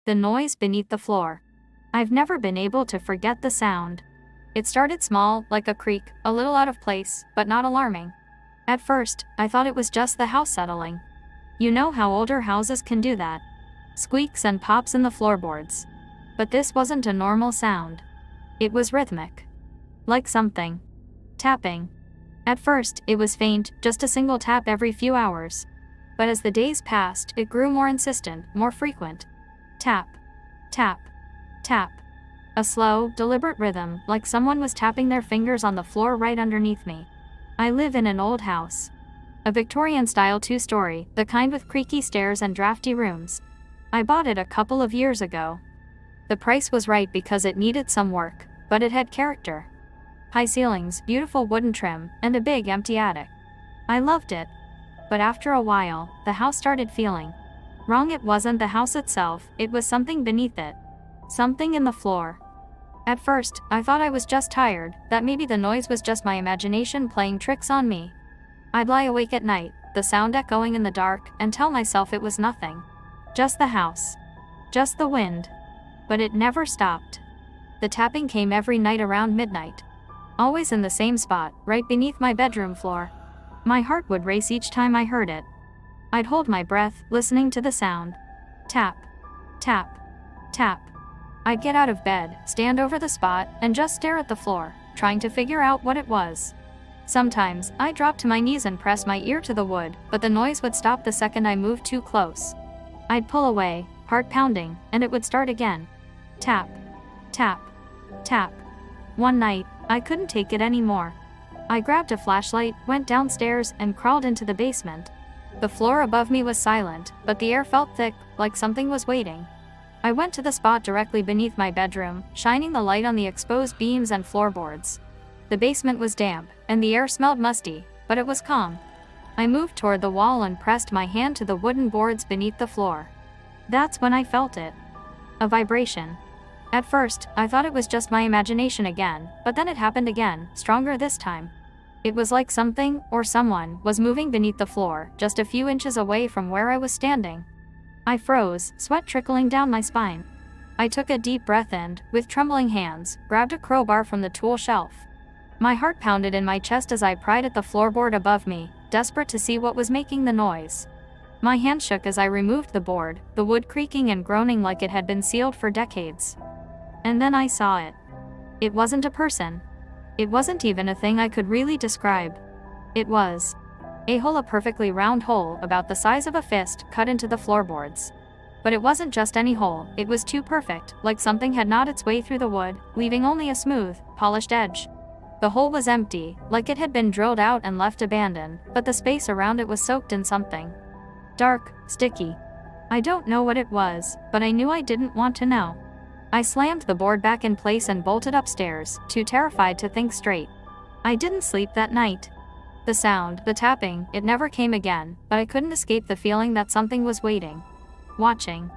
The noise beneath the floor. I've never been able to forget the sound. It started small, like a creak, a little out of place, but not alarming. At first, I thought it was just the house settling. You know how older houses can do that. Squeaks and pops in the floorboards. But this wasn't a normal sound. It was rhythmic. Like something tapping. At first, it was faint, just a single tap every few hours. But as the days passed, it grew more insistent, more frequent. Tap. Tap. Tap. A slow, deliberate rhythm, like someone was tapping their fingers on the floor right underneath me. I live in an old house. A Victorian-style two-story, the kind with creaky stairs and drafty rooms. I bought it a couple of years ago. The price was right because it needed some work, but it had character. High ceilings, beautiful wooden trim, and a big empty attic. I loved it. But after a while, the house started feeling wrong. It wasn't the house itself, it was something beneath it. Something in the floor. At first, I thought I was just tired, that maybe the noise was just my imagination playing tricks on me. I'd lie awake at night, the sound echoing in the dark, and tell myself it was nothing. Just the house. Just the wind. But it never stopped. The tapping came every night around midnight. Always in the same spot, right beneath my bedroom floor. My heart would race each time I heard it. I'd hold my breath, listening to the sound. Tap. Tap. Tap. I'd get out of bed, stand over the spot, and just stare at the floor, trying to figure out what it was. Sometimes, I'd drop to my knees and press my ear to the wood, but the noise would stop the second I moved too close. I'd pull away, heart pounding, and it would start again. Tap. Tap. Tap. One night, I couldn't take it anymore. I grabbed a flashlight, went downstairs, and crawled into the basement. The floor above me was silent, but the air felt thick, like something was waiting. I went to the spot directly beneath my bedroom, shining the light on the exposed beams and floorboards. The basement was damp, and the air smelled musty, but it was calm. I moved toward the wall and pressed my hand to the wooden boards beneath the floor. That's when I felt it. A vibration. At first, I thought it was just my imagination again, but then it happened again, stronger this time. It was like something, or someone, was moving beneath the floor, just a few inches away from where I was standing. I froze, sweat trickling down my spine. I took a deep breath and, with trembling hands, grabbed a crowbar from the tool shelf. My heart pounded in my chest as I pried at the floorboard above me, desperate to see what was making the noise. My hand shook as I removed the board, the wood creaking and groaning like it had been sealed for decades. And then I saw it. It wasn't a person. It wasn't even a thing I could really describe. It was a hole, a perfectly round hole about the size of a fist, cut into the floorboards. But it wasn't just any hole, it was too perfect, like something had gnawed its way through the wood, leaving only a smooth, polished edge. The hole was empty, like it had been drilled out and left abandoned, but the space around it was soaked in something dark, sticky. I don't know what it was, but I knew I didn't want to know. I slammed the board back in place and bolted upstairs, too terrified to think straight. I didn't sleep that night. The sound, the tapping, it never came again, but I couldn't escape the feeling that something was waiting. Watching.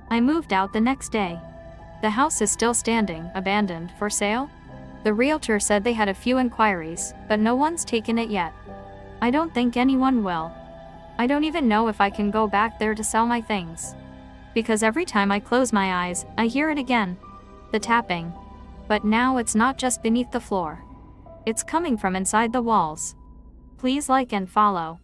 I moved out the next day. The house is still standing, abandoned, for sale? The realtor said they had a few inquiries, but no one's taken it yet. I don't think anyone will. I don't even know if I can go back there to sell my things. Because every time I close my eyes, I hear it again. The tapping. But now it's not just beneath the floor. It's coming from inside the walls. Please like and follow.